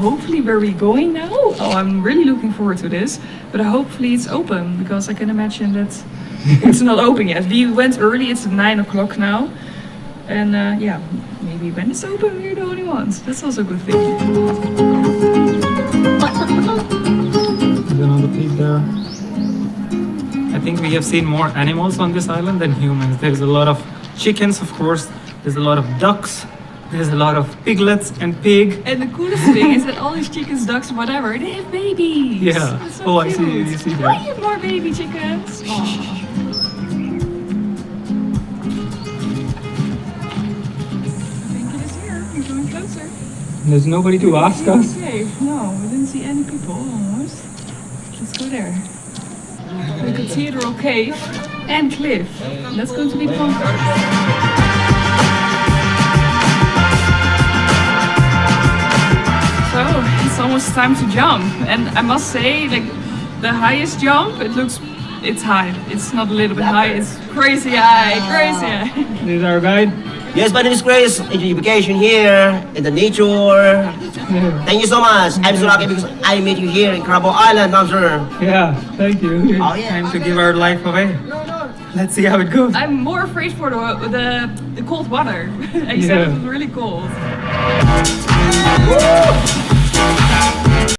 hopefully where we're going now. Oh, I'm really looking forward to this. But hopefully it's open, because I can imagine that it's not open yet. We went early, it's 9 o'clock now. And yeah, maybe when it's open we're the only ones. That's also a good thing. Then on the peak there. I think we have seen more animals on this island than humans. There's a lot of chickens, of course. There's a lot of ducks. There's a lot of piglets and pig. And the coolest thing is that all these chickens, ducks, whatever, they have babies. Yeah. That's so Oh, cute. I see. You see I that. have more baby chickens. Aw. I think it is here. We're going closer. There's nobody to ask us. Okay. No, we didn't see any people almost. Let's go there. The Cathedral cave and cliff. That's going to be fun. So it's almost time to jump, and I must say, like, the highest jump, it's high. It's not a little bit high, it's crazy high, crazy high. This is our guide. Yes, my name is Grace. Enjoy vacation here in the nature. Thank you so much. I'm so lucky because I met you here in Carabao Island, now, sir. Yeah, thank you. Oh, yeah. Time to give our life away. Let's see how it goes. I'm more afraid for the cold water. Except Yeah. it was really cold. Woo!